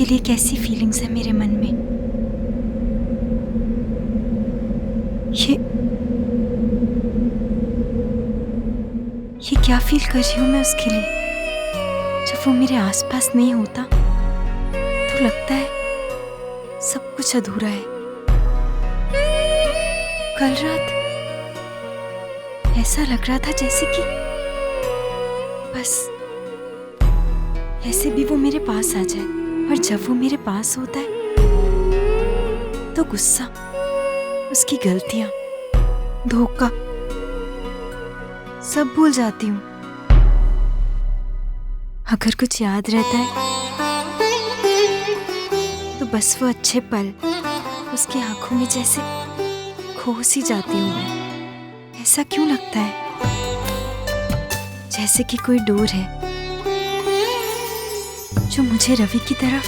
उसके लिए कैसी फीलिंग्स है मेरे मन में। ये क्या फील कर रही हूँ मैं उसके लिए। जब वो मेरे आसपास नहीं होता तो लगता है सब कुछ अधूरा है। कल रात ऐसा लग रहा था जैसे कि बस ऐसे भी वो मेरे पास आ जाए, और जब वो मेरे पास होता है तो गुस्सा, उसकी गलतियां, धोखा सब भूल जाती हूँ। अगर कुछ याद रहता है तो बस वो अच्छे पल उसकी आंखों में जैसे खो सी जाती हूँ मैं। ऐसा क्यों लगता है जैसे कि कोई डोर है जो मुझे रवि की तरफ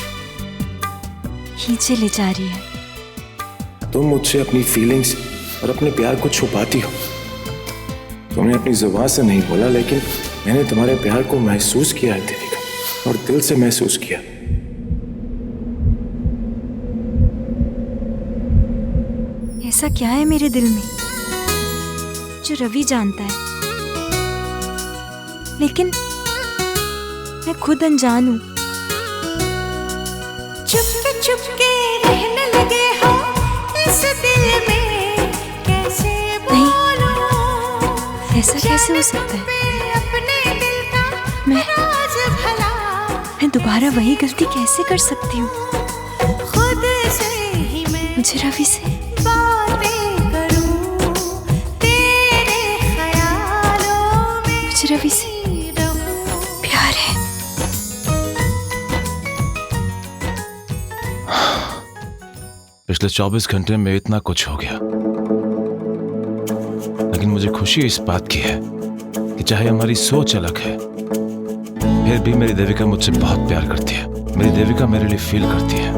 खींचे ले जा रही है। तुम मुझसे अपनी फीलिंग्स और अपने प्यार को छुपाती हो। तुमने अपनी जुबान से नहीं बोला, लेकिन मैंने तुम्हारे प्यार को महसूस किया है देविका, और दिल से महसूस किया। ऐसा क्या है मेरे दिल में जो रवि जानता है, लेकिन मैं खुद अनजान हूं। चुपके रहने लगे हो इस दिल में, कैसे बोलूं? ऐसा कैसे हो सकता है? अपने दिल का राज भला मैं दोबारा वही गलती कैसे कर सकती हूँ? खुद से ही मैं मुझे रवि से बातें करूं, तेरे ख्यालों में मुझे रवि से प्यार है। पिछले 24 घंटे में इतना कुछ हो गया, लेकिन मुझे खुशी इस बात की है कि चाहे हमारी सोच अलग है, फिर भी मेरी देविका मुझसे बहुत प्यार करती है। मेरी देविका मेरे लिए फील करती है।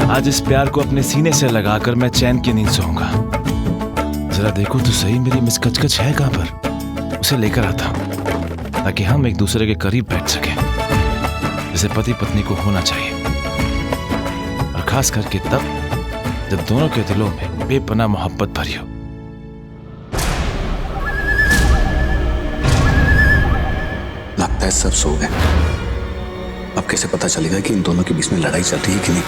आज इस प्यार को अपने सीने से लगाकर मैं चैन की नींद सोऊंगा। जरा देखो तो सही, मेरी मिस कचकच है कहां पर? उसे लेकर आता हूं ताकि हम एक दूसरे के करीब बैठ सकें, जैसे पति पत्नी को होना चाहिए, और खास करके तब जब दोनों के दिलों में बेपनाह मोहब्बत भरी हो। लगता है सब सो गए। अब कैसे पता चलेगा कि इन दोनों के बीच में लड़ाई चल रही है कि नहीं?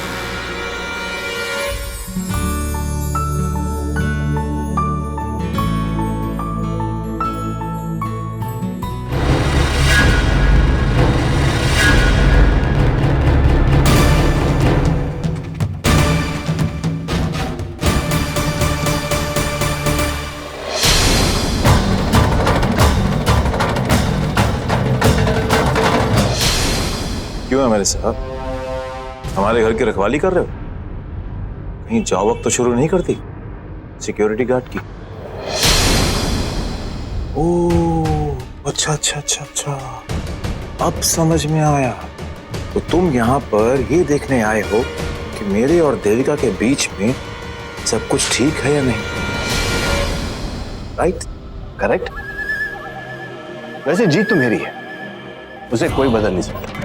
क्यों है मेरे साहब? हमारे घर की रखवाली कर रहे हो? कहीं जॉब वक्त तो शुरू नहीं करती सिक्योरिटी गार्ड की? ओह अच्छा अच्छा अच्छा अच्छा, अब समझ में आया। तो तुम यहाँ पर ये देखने आए हो कि मेरे और देविका के बीच में सब कुछ ठीक है या नहीं, राइट? करेक्ट? वैसे जीत तो मेरी है, उसे कोई बदल नहीं सकता।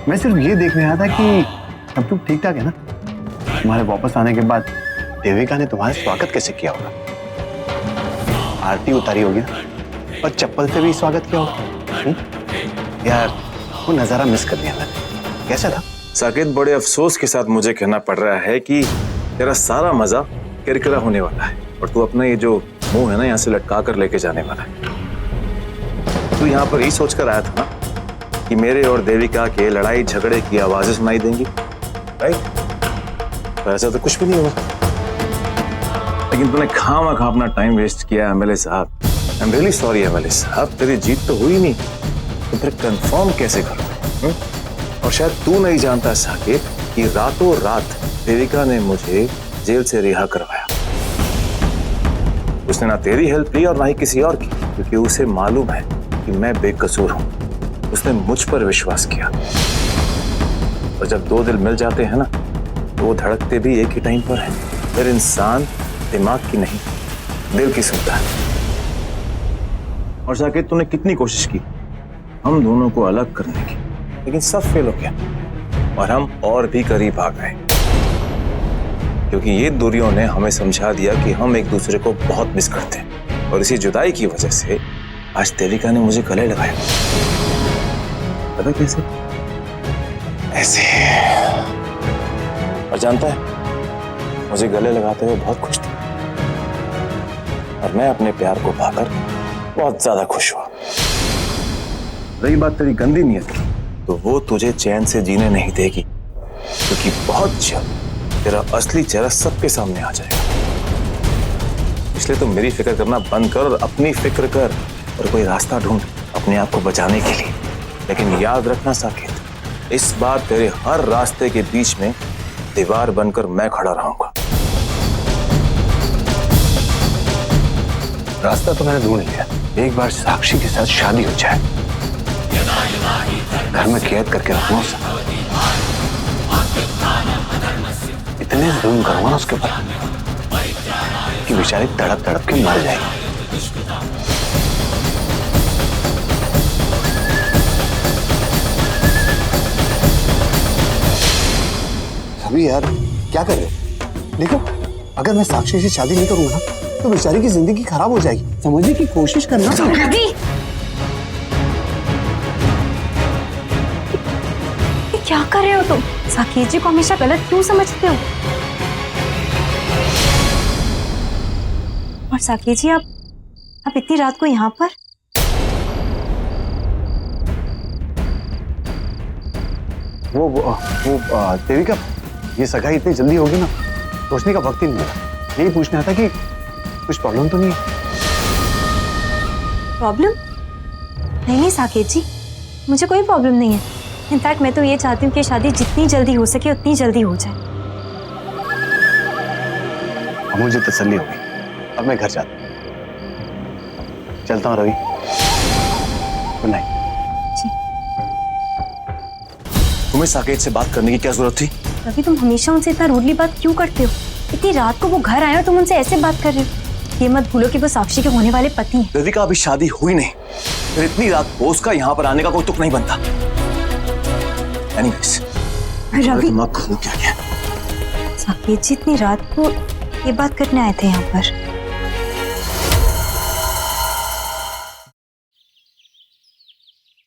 मैं सिर्फ ये देखने आया था कि अब तुम ठीक ठाक है ना? तुम्हारे वापस आने के बाद देविका ने तुम्हारा स्वागत कैसे किया होगा? आरती उतारी होगी ना, और चप्पल से भी स्वागत किया होगा। यार वो नजारा मिस कर दिया मैंने। कैसा था? साकिब, बड़े अफसोस के साथ मुझे कहना पड़ रहा है कि तेरा सारा मजा किरकिरा होने वाला है, और तू अपना ये जो मुंह है ना यहाँ से लटका कर लेके जाने वाला है। तू यहाँ पर ही सोचकर आया था ना कि मेरे और देविका के लड़ाई झगड़े की आवाजें सुनाई देंगी, राइट? तो ऐसा तो कुछ भी नहीं हुआ, लेकिन तूने खामखा अपना टाइम वेस्ट किया एमएलए साहब। I am really sorry MLA साहब, तेरी जीत तो हुई नहीं, तो फिर कंफर्म कैसे करूं? और शायद तू नहीं जानता साकिब कि रातों रात देविका ने मुझे जेल से रिहा करवाया। उसने ना तेरी हेल्प ली और ना ही किसी और की, क्योंकि उसे मालूम है कि मैं बेकसूर हूं। उसने मुझ पर विश्वास किया, और जब दो दिल मिल जाते हैं ना तो वो धड़कते भी एक ही टाइम पर हैं। फिर इंसान दिमाग की नहीं दिल की सुनता है। और साकिब, तूने कितनी कोशिश की हम दोनों को अलग करने की, लेकिन सब फेल हो गया, और हम और भी करीब आ गए, क्योंकि ये दूरियों ने हमें समझा दिया कि हम एक दूसरे को बहुत मिस करते हैं। और इसी जुदाई की वजह से आज देविका ने मुझे गले लगाया। पता कैसे? ऐसे। और जानता है, मुझे गले लगाते हुए बहुत खुश थी और मैं अपने प्यार को पाकर बहुत ज्यादा खुश हुआ। रही बात तेरी गंदी नीयत की, तो वो तुझे चैन से जीने नहीं देगी, क्योंकि बहुत जल्द तेरा असली चेहरा सबके सामने आ जाएगा। इसलिए तो मेरी फिक्र करना बंद कर और अपनी फिक्र कर और कोई रास्ता ढूंढ अपने आप को बचाने के लिए। लेकिन याद रखना साकेत, इस बार तेरे हर रास्ते के बीच में दीवार बनकर मैं खड़ा रहूंगा। रास्ता तो मैंने ढूंढ लिया। एक बार साक्षी के साथ शादी हो जाए, घर में कैद करके रखना उसे। इतने जुल्म करूंगा ना उसके ऊपर कि बेचारी तड़प तड़प के मर जाएगी। अभी यार क्या कर रहे हो? देखो, अगर मैं साक्षी से शादी नहीं करूंगा ना तो बेचारी की जिंदगी खराब हो जाएगी। समझने की कोशिश करना। रवि, ये क्या कर रहे हो तुम? साकेत जी को हमेशा गलत क्यों समझते हो? और साकेत जी, आप इतनी रात को यहाँ पर? वो देविका, ये सगाई इतनी जल्दी होगी ना, सोचने का वक्त ही नहीं मिला। यही पूछना था कि कुछ प्रॉब्लम तो नहीं है? प्रॉब्लम? नहीं साकेत जी, मुझे कोई प्रॉब्लम नहीं है। इनफैक्ट मैं तो ये चाहती हूँ कि शादी जितनी जल्दी हो सके उतनी जल्दी हो जाए। अब मुझे तसल्ली होगी। अब मैं घर जाता हूँ। चलता हूँ रवि। Good night. तुम्हें साकेत से बात करने की क्या जरूरत थी? रवि, तुम हमेशा उनसे इतना रूडली बात क्यों करते हो? इतनी रात को वो घर आए और तुम उनसे ऐसे बात कर रहे हो। ये मत भूलो कि वो साक्षी के होने वाले पति हैं। देविका, अभी शादी हुई नहीं, फिर इतनी रात को उसका यहाँ पर आने का कोई तुक नहीं बनता। एनीवेज, रवि, दिमाग खो क्या गया? साकेत जी इतनी रात को ये बात करने आए थे यहाँ पर।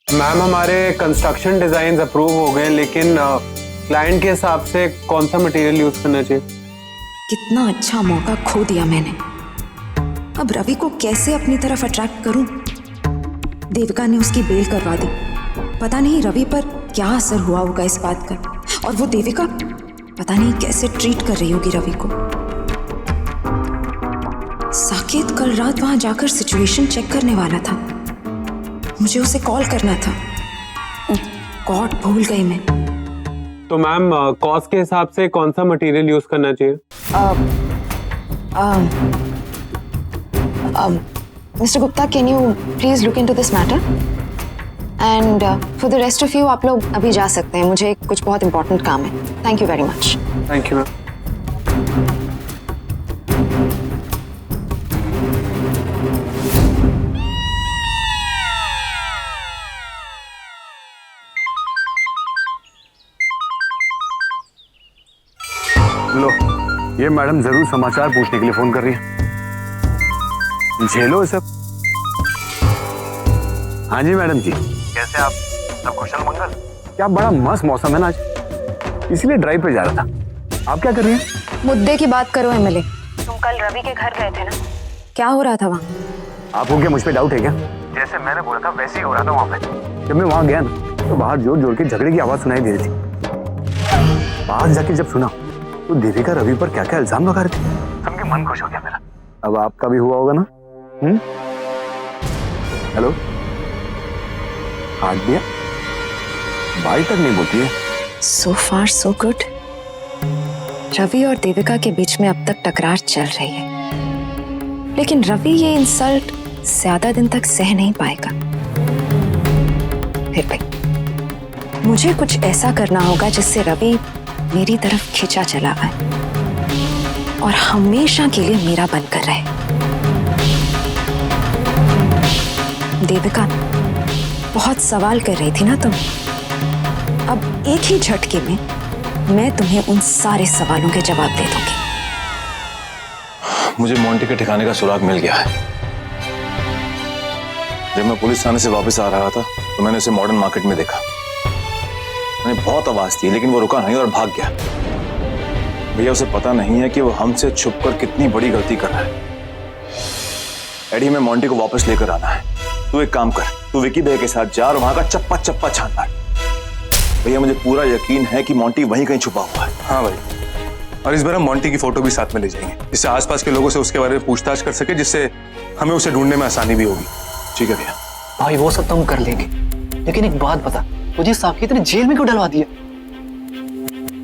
मैम, हमारे कंस्ट्रक्शन डिजाइन अप्रूव हो गए, लेकिन क्लाइंट के हिसाब से कौन सा मटेरियल यूज करना चाहिए? कितना अच्छा मौका खो दिया मैंने। अब रवि को कैसे अपनी तरफ अट्रैक्ट करूं? देविका ने उसकी बेल करवा दी। पता नहीं रवि पर क्या असर हुआ होगा इस बात का। और वो देविका पता नहीं कैसे ट्रीट कर रही होगी रवि को। साकेत कल रात वहां जाकर सिचुएशन चेक करने वाला था। मुझे उसे कॉल करना था। गॉड, भूल गई मैं। तो मैम, कॉस्ट के हिसाब से कौन सा मटेरियल यूज करना चाहिए? Mister Gupta, can you please look into this matter? And for the rest of you, आप लोग अभी जा सकते हैं। मुझे कुछ बहुत इंपॉर्टेंट काम है। Thank you very much. Thank you ma'am. लो, ये मैडम जरूर समाचार पूछने के लिए फोन कर रही है। झेलो सब। हाँ जी मैडम जी, कैसे आप? सब कुशल मंगल? क्या बड़ा मस्त मौसम है ना आज, इसलिए ड्राइव पे जा रहा था। आप क्या कर रही हैं? मुद्दे की बात करो एमएलए। तुम कल रवि के घर गए थे ना, क्या हो रहा था वहाँ? आपको क्या मुझ पे डाउट है क्या? जैसे मैंने बोला था वैसे ही हो रहा था वहाँ पे। जब मैं वहाँ गया ना तो बाहर जोर जोर के झगड़े की आवाज सुनाई दे रही थी। बाहर जाके जब सुना तो देविका रवि पर क्या क्या इल्जाम लगा रही थी। सबके मन खुश हो गया मेरा। अब आपका भी हुआ होगा ना? हेलो, काट दिया? बाई तक नहीं बोलती है। So far so good। Ravi और देविका के बीच में अब तक टकरार चल रही है, लेकिन रवि ये इंसल्ट ज्यादा दिन तक सह नहीं पाएगा। फिर भाई, मुझे कुछ ऐसा करना होगा जिससे रवि मेरी तरफ खिंचा चला आए और हमेशा के लिए मेरा बनकर रहे। देविका, बहुत सवाल कर रही थी ना तुम? अब एक ही झटके में मैं तुम्हें उन सारे सवालों के जवाब दे दूंगी। मुझे मोंटी के ठिकाने का सुराग मिल गया है। जब मैं पुलिस थाने से वापस आ रहा था तो मैंने उसे मॉडर्न मार्केट में देखा। मैंने बहुत आवाज दी लेकिन वो रुका नहीं और भाग गया। भैया उसे पता नहीं है कि वो हमसे छुपकर कितनी बड़ी गलती कर रहा है। एडी, में मोंटी को वापस लेकर आना है। तू एक काम कर, तू विकी भैया के साथ जा और वहां का चप्पा चप्पा छान मार। भैया मुझे पूरा यकीन है कि मोंटी वहीं कहीं छुपा हुआ है। हाँ भाई, और इस बार हम मोंटी की फोटो भी साथ में ले जाएंगे, जिससे आसपास के लोगों से उसके बारे में पूछताछ कर सके, जिससे हमें उसे ढूंढने में आसानी भी होगी। ठीक है भैया। भाई वो सब तो हम कर लेंगे, लेकिन एक बात बता, तुझे साकेत ने जेल में क्यों डलवा दिया?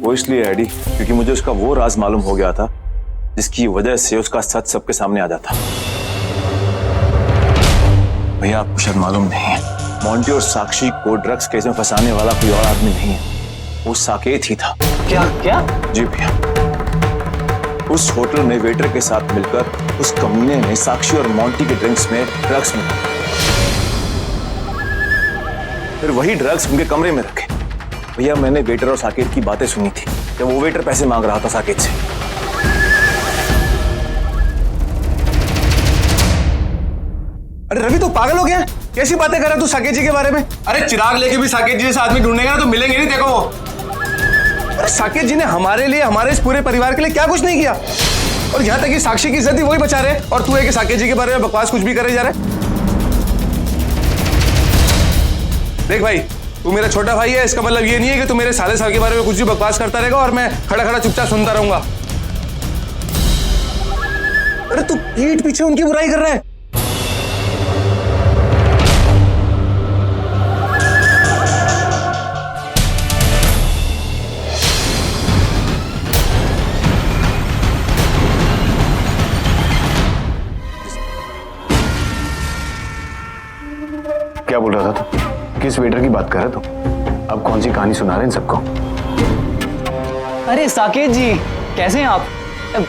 वो इसलिए एडी क्योंकि मुझे उसका वो राज मालूम हो गया था जिसकी वजह से उसका सच सबके सामने आ जाता। भैया आपको शायद मालूम नहीं है, मोंटी और साक्षी को ड्रग्स केस में फंसाने वाला कोई और आदमी नहीं है, वो साकेत ही था। क्या क्या? जी भैया, उस होटल में वेटर के साथ मिलकर उस कमीने ने साक्षी और मोंटी के ड्रिंक्स में ड्रग्स मिला, फिर वही ड्रग्स उनके कमरे में रखे। भैया मैंने वेटर और साकेत की बातें सुनी थी जब वो वेटर पैसे मांग रहा था साकेत से। अरे रवि, तू पागल हो गया? कैसी बातें कर रहा है तू साकेत जी के बारे में? अरे चिराग लेके भी साकेत जी जैसा आदमी ढूंढेगा ना तो मिलेंगे नहीं, देखो वो। अरे साकेत जी ने हमारे लिए, हमारे इस पूरे परिवार के लिए क्या कुछ नहीं किया, और यहाँ तक कि साक्षी की इज्जत ही वही बचा रहे, और तू है कि साकेत जी के बारे में बकवास कुछ भी करे जा रहा है। देख भाई, तू मेरा छोटा भाई है, इसका मतलब ये नहीं है कि तू मेरे साले साल के बारे में कुछ भी बकवास करता रहेगा और मैं खड़ा खड़ा चुपचाप सुनता रहूंगा। अरे तू पीठ पीछे उनकी बुराई कर रहा है। क्या बोल रहा था तू? किस वेटर की बात कर रहा तू? अब कौन सी कहानी सुना रहे हैं सबको? अरे साकेत जी, कैसे हैं आप?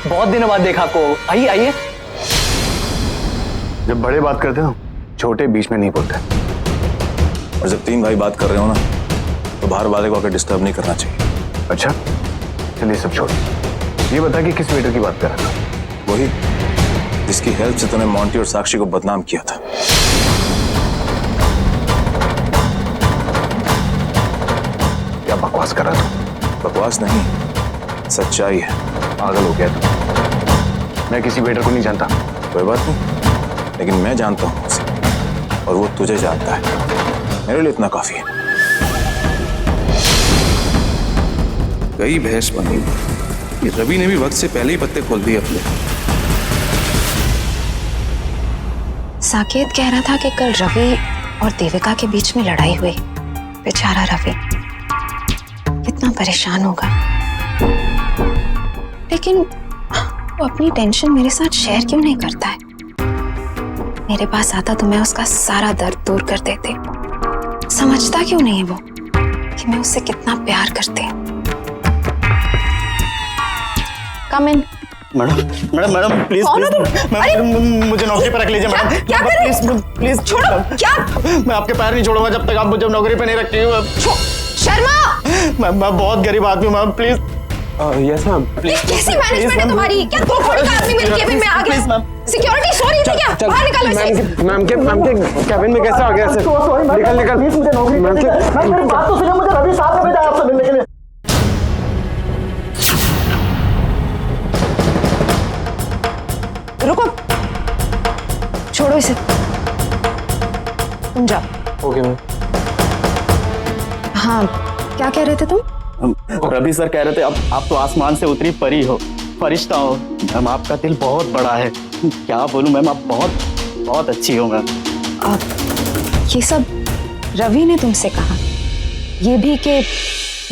बहुत दिनों बाद देखा आपको। आइए आइए। जब बड़े बात करते हो छोटे बीच में नहीं बोलते। और जब तीन भाई बात कर रहे हो ना तो बाहर वाले को आकर डिस्टर्ब नहीं करना चाहिए। अच्छा चलिए सब छोड़, ये बता कि किस वेटर की बात कर रहा था? वही जिसकी हेल्प से तूने मोंटी और साक्षी को बदनाम किया था। क्या बकवास कर रहा था? बकवास नहीं, सच्चाई है। पागल हो गया तू? मैं किसी वेटर को नहीं जानता। कोई बात नहीं, लेकिन मैं जानता हूं उसे और वो तुझे जानता है। मेरे लिए इतना काफी है। गई भैंस बनी। ये रवि ने भी वक्त से पहले ही पत्ते खोल दिए अपने। साकेत कह रहा था कि कल रवि और देविका के बीच में लड़ाई हुई। बेचारा रवि कितना परेशान होगा, लेकिन वो अपनी टेंशन मेरे साथ शेयर क्यों नहीं करता है? मेरे पास आता तो मैं उसका सारा दर्द दूर कर देती। समझता क्यों नहीं है वो कि मैं उससे कितना प्यार करती हूँ? कम इन। मैडम मैडम मैडम प्लीज मुझे नौकरी पर रख लीजिए मैडम। क्या कर रहे हो? प्लीज छोड़ो। क्या? मैं आपके पैर नहीं छोड़ूंगा जब तक आप मुझे नौकरी पे नहीं रखती। शर्मा, मैं बहुत गरीब आदमी हूँ ma'am, please. Yes ma'am, please. कैसी मैनेजमेंट है तुम्हारी? क्या दो करोड़ का आदमी मेरे केबिन में आ गया? सिक्योरिटी सो रही थी क्या? बाहर निकालो इसे। मैम के केबिन में कैसे आ गया? निकल प्लीज मुझे नौकरी। मैम मेरी बात तो सुनिए, मुझे रवि साहब ने भेजा आपसे मिलने के लिए। रुको, छोड़ो इसे, तुम जाओ। Okay ma'am. हाँ, क्या कह रहे थे तुम? रवि सर कह रहे थे अब आप तो आसमान से उतरी परी हो, फरिश्ता हो। मैम आपका दिल बहुत बड़ा है। क्या बोलूं मैम, आप बहुत बहुत अच्छी हो मैम। ये सब रवि ने तुमसे कहा? ये भी कि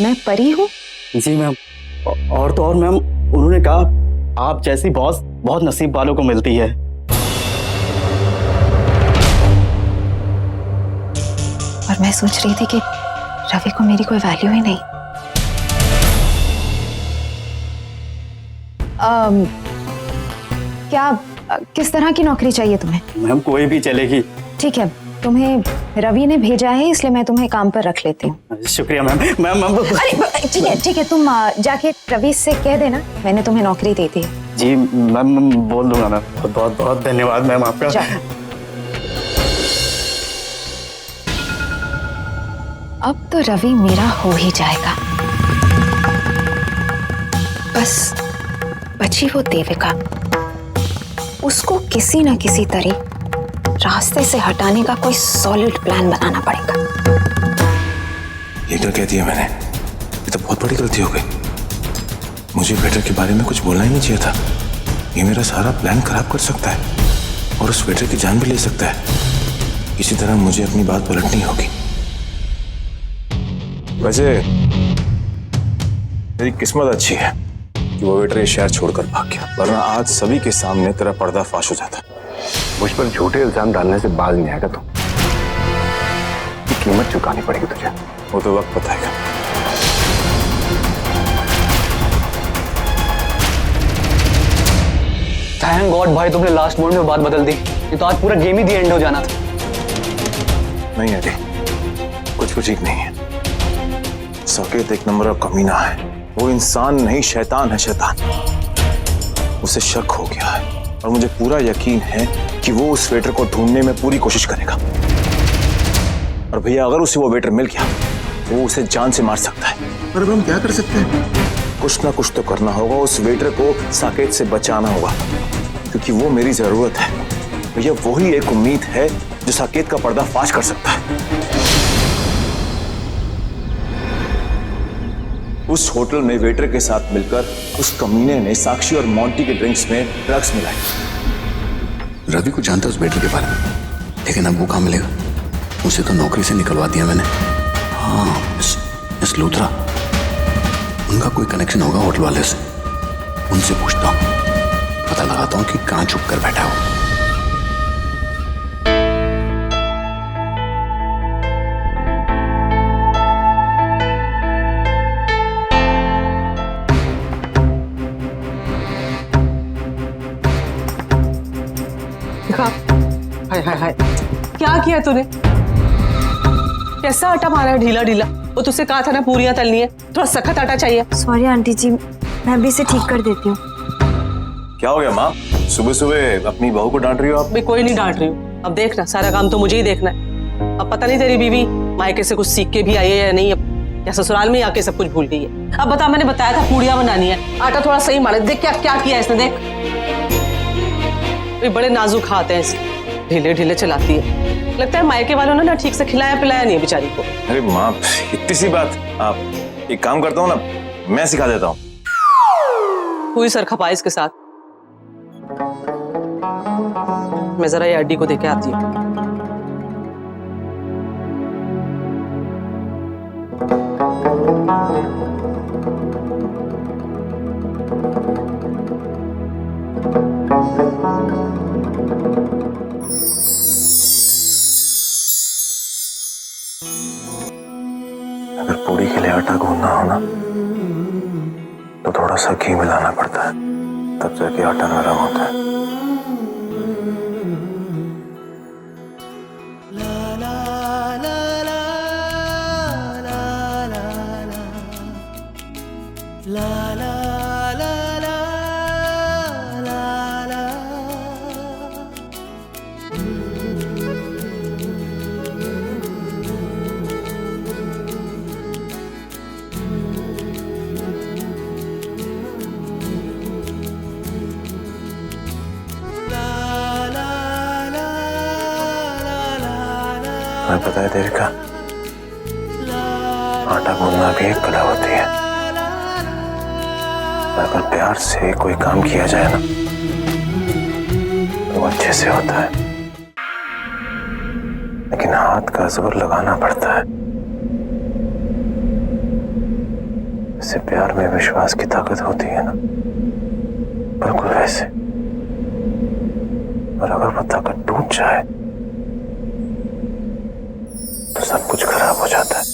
मैं परी हूँ? जी मैम, और तो और मैम उन्होंने कहा आप जैसी बॉस बहुत नसीब वालों को मिलती है। और मैं सोच रही थी कि रवि को मेरी कोई वैल्यू ही नहीं। क्या किस तरह की नौकरी चाहिए तुम्हें? मैम कोई भी चलेगी। ठीक है, तुम्हें रवि ने भेजा है, इसलिए मैं तुम्हें काम पर रख लेती हूँ। शुक्रिया मैम। मैम अरे ठीक है, तुम जाके रवि से कह देना मैंने तुम्हें नौकरी दे दी है। जी मैम, बोल दूंगा मैम। बहुत बहुत धन्यवाद मैम आपका। अब तो रवि मेरा हो ही जाएगा। बस बची वो देविका, उसको किसी ना किसी तरह रास्ते से हटाने का कोई सॉलिड प्लान बनाना पड़ेगा। ये क्या कह दिया मैंने? ये तो बहुत बड़ी गलती हो गई। मुझे वेटर के बारे में कुछ बोलना ही नहीं चाहिए था। ये मेरा सारा प्लान खराब कर सकता है और उस वेटर की जान भी ले सकता है। किसी तरह मुझे अपनी बात पलटनी होगी। वैसे मेरी किस्मत अच्छी है कि वो वेटर ये शहर छोड़कर भाग गया, वरना आज सभी के सामने तेरा पर्दाफाश हो जाता। मुझ पर झूठे इल्जाम डालने से बाज नहीं आएगा तू। कीमत चुकानी पड़ेगी तुझे। वो तो वक्त बताएगा। थैंक गॉड भाई, तुमने लास्ट मोमेंट में बात बदल दी। ये तो आज पूरा गेम ही दी एंड हो जाना था। नहीं अरे, कुछ ठीक नहीं है। साकेत एक नंबर का कमीना है। वो इंसान नहीं, शैतान है, शैतान। उसे शक हो गया है और मुझे पूरा यकीन है कि वो उस वेटर को ढूंढने में पूरी कोशिश करेगा। और भैया अगर उसे वो वेटर मिल गया वो उसे जान से मार सकता है। पर अब हम क्या कर सकते हैं? कुछ ना कुछ तो करना होगा। उस वेटर को साकेत से बचाना होगा, क्योंकि वो मेरी जरूरत है। भैया वही एक उम्मीद है जो साकेत का पर्दाफाश कर सकता है। उस होटल में वेटर के साथ मिलकर उस कमीने ने साक्षी और मोंटी के ड्रिंक्स में ड्रग्स मिलाई। रवि को जानता है उस बेटे के बारे में, लेकिन अब वो कहाँ मिलेगा? उसे तो नौकरी से निकलवा दिया मैंने। हाँ, इस लूथरा, उनका कोई कनेक्शन होगा होटल वाले से। उनसे पूछता हूँ, पता लगाता हूँ कि कहाँ छुप कर बैठा हो। हाय हाय हाय, क्या किया तूने? कैसा आटा मारा है, ढीला ढीला। वो तुझसे कहा था ना पूरियां तलनी है, थोड़ा सख्त आटा चाहिए। सॉरी आंटी जी, मैं भी इसे ठीक कर देती हूँ। क्या हो गया माँ? सुबह सुबह अपनी बहू को डांट रही हो आप? मैं कोई नहीं डांट रही हूँ। अब देखना, सारा काम तो मुझे ही देखना है। अब पता नहीं तेरी बीवी मायके से कुछ सीख के भी आई है या नहीं, या ससुराल में आके सब कुछ भूल गई है। अब बता, मैंने बताया था पूड़ियां बनानी है, आटा थोड़ा सही मारे। देख क्या क्या किया इसने, देख। बड़े नाजुक हाथ हैं इसके, ढीले ढीले चलाती है। लगता है मायके वालों ने ना ठीक से खिलाया पिलाया नहीं है बेचारी को। अरे माँ, इतनी सी बात। आप एक काम करता हूँ ना, मैं सिखा देता हूँ। हुई सर खपाई इसके साथ। मैं जरा ये अड्डी को देके आती हूँ। अगर पूड़ी के लिए आटा गूंदना हो ना, तो थोड़ा सा घी मिलाना पड़ता है, तब जाके आटा नरम होता है। तुम्हें पता है देविका, आटा गूंदना भी एक कला होती है। अगर प्यार से कोई काम किया जाए ना, तो अच्छे से होता है, लेकिन हाथ का जोर लगाना पड़ता है। इससे प्यार में विश्वास की ताकत होती है ना, बिल्कुल वैसे। और अगर वो ताकत टूट जाए तो सब कुछ खराब हो जाता है।